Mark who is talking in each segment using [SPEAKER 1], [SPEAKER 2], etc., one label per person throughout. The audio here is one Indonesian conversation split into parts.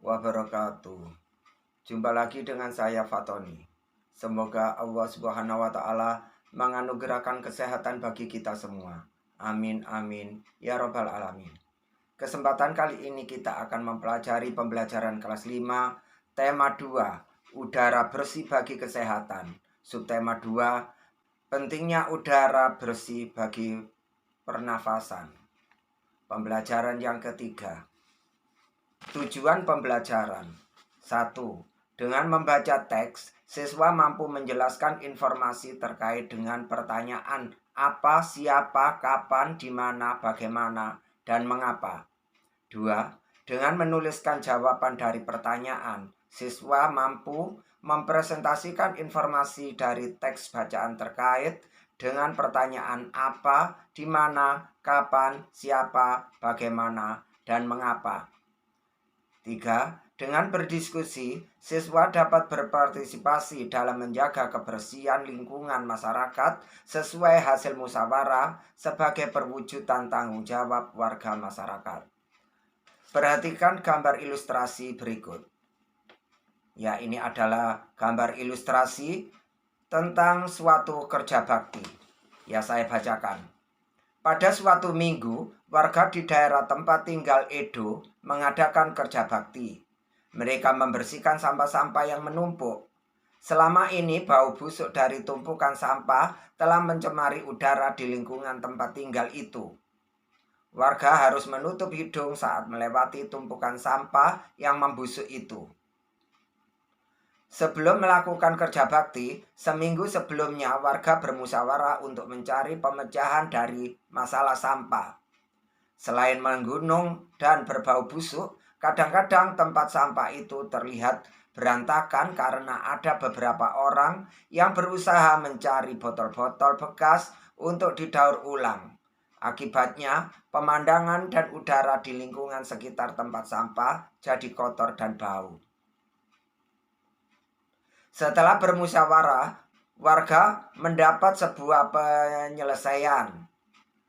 [SPEAKER 1] wabarakatuh. Jumpa lagi dengan saya Fatoni. Semoga Allah Subhanahu wa taala menganugerahkan kesehatan bagi kita semua. Amin amin ya robbal alamin. Kesempatan kali ini kita akan mempelajari pembelajaran kelas 5, tema 2, udara bersih bagi kesehatan. Subtema 2, pentingnya udara bersih bagi pernafasan. Pembelajaran yang ketiga. Tujuan pembelajaran. 1. Dengan membaca teks, siswa mampu menjelaskan informasi terkait dengan pertanyaan apa, siapa, kapan, di mana, bagaimana, dan mengapa. 2. Dengan menuliskan jawaban dari pertanyaan, siswa mampu mempresentasikan informasi dari teks bacaan terkait dengan pertanyaan apa, di mana, kapan, siapa, bagaimana, dan mengapa. 3. Dengan berdiskusi, siswa dapat berpartisipasi dalam menjaga kebersihan lingkungan masyarakat sesuai hasil musyawarah sebagai perwujudan tanggung jawab warga masyarakat. Perhatikan gambar ilustrasi berikut. Ya, ini adalah gambar ilustrasi tentang suatu kerja bakti. Ya, saya bacakan. Pada suatu minggu, warga di daerah tempat tinggal Edo mengadakan kerja bakti. Mereka membersihkan sampah-sampah yang menumpuk. Selama ini bau busuk dari tumpukan sampah telah mencemari udara di lingkungan tempat tinggal itu. Warga harus menutup hidung saat melewati tumpukan sampah yang membusuk itu. Sebelum melakukan kerja bakti, seminggu sebelumnya warga bermusyawarah untuk mencari pemecahan dari masalah sampah. Selain menggunung dan berbau busuk, kadang-kadang tempat sampah itu terlihat berantakan karena ada beberapa orang yang berusaha mencari botol-botol bekas untuk didaur ulang. Akibatnya, pemandangan dan udara di lingkungan sekitar tempat sampah jadi kotor dan bau. Setelah bermusyawarah, warga mendapat sebuah penyelesaian.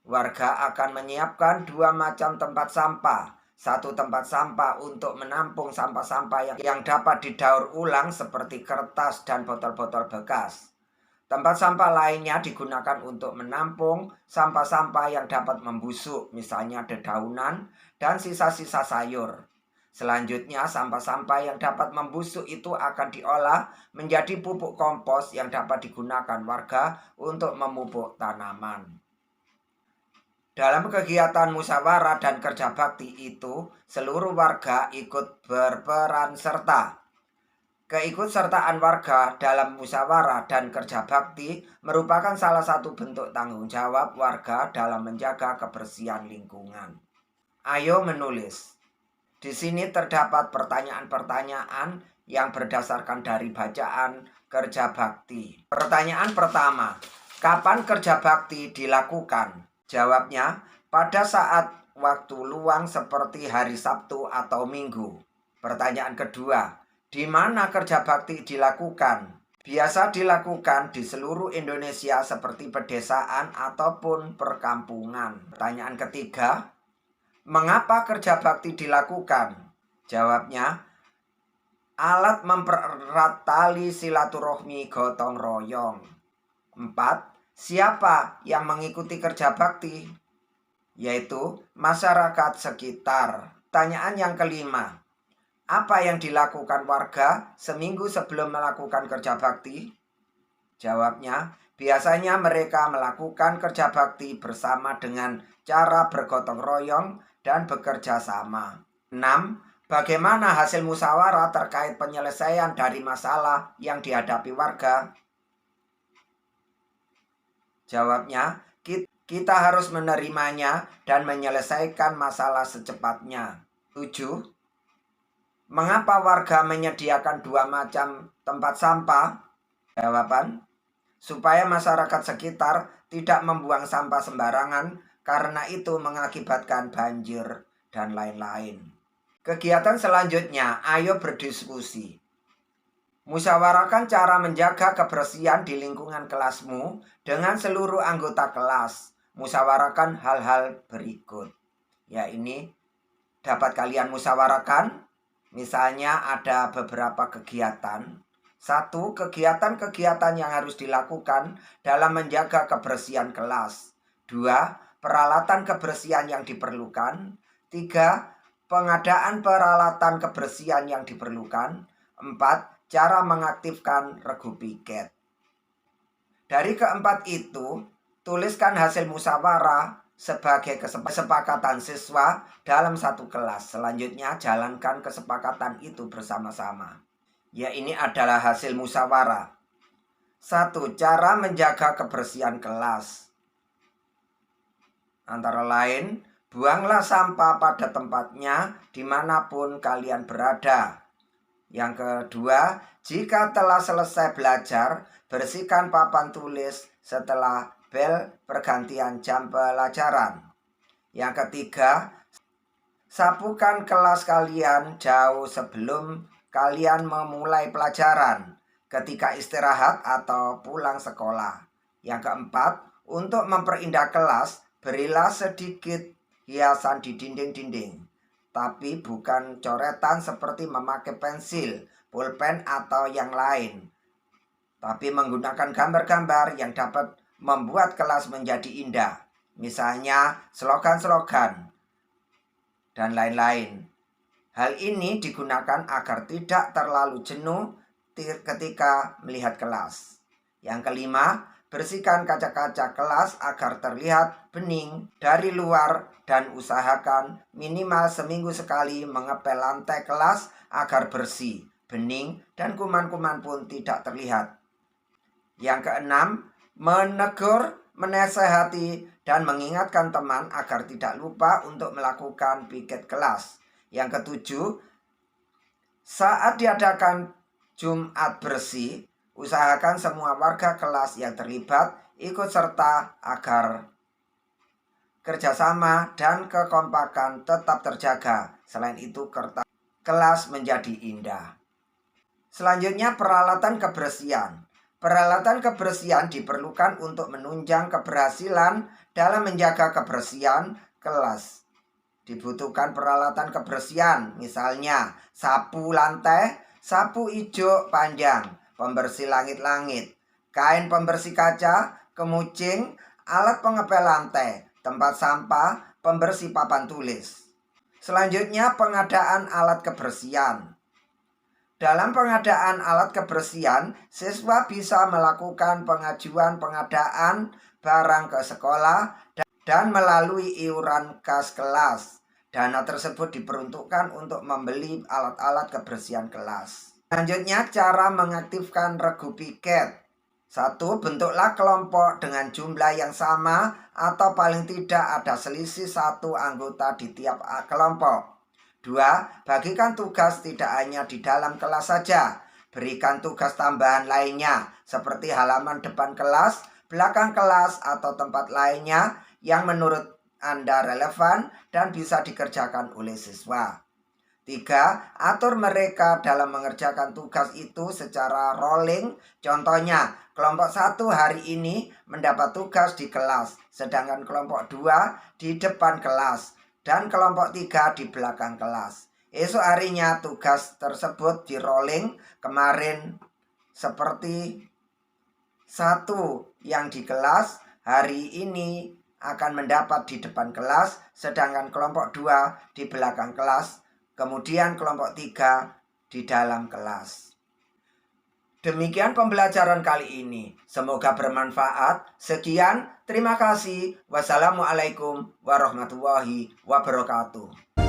[SPEAKER 1] Warga akan menyiapkan 2 macam tempat sampah. Satu tempat sampah untuk menampung sampah-sampah yang dapat didaur ulang seperti kertas dan botol-botol bekas. Tempat sampah lainnya digunakan untuk menampung sampah-sampah yang dapat membusuk, misalnya dedaunan dan sisa-sisa sayur. Selanjutnya, sampah-sampah yang dapat membusuk itu akan diolah menjadi pupuk kompos yang dapat digunakan warga untuk memupuk tanaman. Dalam kegiatan musyawarah dan kerja bakti itu, seluruh warga ikut berperan serta. Keikutsertaan warga dalam musyawarah dan kerja bakti merupakan salah satu bentuk tanggung jawab warga dalam menjaga kebersihan lingkungan. Ayo menulis. Di sini terdapat pertanyaan-pertanyaan yang berdasarkan dari bacaan kerja bakti. Pertanyaan pertama, kapan kerja bakti dilakukan? Jawabnya, pada saat waktu luang seperti hari Sabtu atau Minggu. Pertanyaan kedua, di mana kerja bakti dilakukan? Biasa dilakukan di seluruh Indonesia seperti pedesaan ataupun perkampungan. Pertanyaan ketiga, mengapa kerja bakti dilakukan? Jawabnya, alat mempererat tali silaturahmi gotong royong. 4. Siapa yang mengikuti kerja bakti? Yaitu masyarakat sekitar. Pertanyaan yang kelima, apa yang dilakukan warga seminggu sebelum melakukan kerja bakti? Jawabnya, biasanya mereka melakukan kerja bakti bersama dengan cara bergotong royong dan bekerja sama. 6. Bagaimana hasil musyawarah terkait penyelesaian dari masalah yang dihadapi warga? Jawabnya, kita harus menerimanya dan menyelesaikan masalah secepatnya. 7. Mengapa warga menyediakan 2 macam tempat sampah? Jawaban, supaya masyarakat sekitar tidak membuang sampah sembarangan karena itu mengakibatkan banjir dan lain-lain. Kegiatan selanjutnya, ayo berdiskusi. Musyawarahkan cara menjaga kebersihan di lingkungan kelasmu dengan seluruh anggota kelas. Musyawarahkan hal-hal berikut. Ya, ini dapat kalian musyawarahkan Misalnya ada beberapa kegiatan. Satu, kegiatan-kegiatan yang harus dilakukan dalam menjaga kebersihan kelas. Dua, peralatan kebersihan yang diperlukan. Tiga, pengadaan peralatan kebersihan yang diperlukan. Empat, cara mengaktifkan regu piket. Dari keempat itu, tuliskan hasil musyawarah sebagai kesepakatan siswa dalam satu kelas. Selanjutnya, jalankan kesepakatan itu bersama-sama. Ya, ini adalah hasil musyawarah. 1. Cara menjaga kebersihan kelas. Antara lain, buanglah sampah pada tempatnya dimanapun kalian berada. Yang kedua, jika telah selesai belajar, bersihkan papan tulis setelah bel pergantian jam pelajaran. Yang ketiga, sapukan kelas kalian jauh sebelum kalian memulai pelajaran, ketika istirahat atau pulang sekolah. Yang keempat, untuk memperindah kelas, berilah sedikit hiasan di dinding-dinding. Tapi bukan coretan seperti memakai pensil, pulpen, atau yang lain. Tapi menggunakan gambar-gambar yang dapat membuat kelas menjadi indah. Misalnya slogan-slogan dan lain-lain. Hal ini digunakan agar tidak terlalu jenuh ketika melihat kelas. Yang kelima, bersihkan kaca-kaca kelas agar terlihat bening dari luar dan usahakan minimal seminggu sekali mengepel lantai kelas agar bersih, bening, dan kuman-kuman pun tidak terlihat. Yang keenam, menegur, menasehati, dan mengingatkan teman agar tidak lupa untuk melakukan piket kelas. Yang ketujuh, saat diadakan Jumat bersih, usahakan semua warga kelas yang terlibat ikut serta agar kerjasama dan kekompakan tetap terjaga. Selain itu, kelas menjadi indah. Selanjutnya, peralatan kebersihan. Peralatan kebersihan diperlukan untuk menunjang keberhasilan dalam menjaga kebersihan kelas. Dibutuhkan peralatan kebersihan, misalnya sapu lantai, sapu ijo panjang, pembersih langit-langit, kain pembersih kaca, kemucing, alat pengepel lantai, tempat sampah, pembersih papan tulis. Selanjutnya, pengadaan alat kebersihan. Dalam pengadaan alat kebersihan, siswa bisa melakukan pengajuan pengadaan barang ke sekolah dan melalui iuran kas kelas. Dana tersebut diperuntukkan untuk membeli alat-alat kebersihan kelas. Selanjutnya, cara mengaktifkan regu piket. 1. Bentuklah kelompok dengan jumlah yang sama atau paling tidak ada selisih 1 anggota di tiap kelompok. 2. Bagikan tugas tidak hanya di dalam kelas saja. Berikan tugas tambahan lainnya seperti halaman depan kelas, belakang kelas, atau tempat lainnya yang menurut Anda relevan dan bisa dikerjakan oleh siswa. 3. Atur mereka dalam mengerjakan tugas itu secara rolling. Contohnya, kelompok 1 hari ini mendapat tugas di kelas, sedangkan kelompok 2 di depan kelas, dan kelompok 3 di belakang kelas. Esok harinya tugas tersebut di rolling. Kemarin seperti 1 yang di kelas, hari ini akan mendapat di depan kelas, sedangkan kelompok 2 di belakang kelas, kemudian kelompok 3 di dalam kelas. Demikian pembelajaran kali ini. Semoga bermanfaat. Sekian, terima kasih. Wassalamualaikum warahmatullahi wabarakatuh.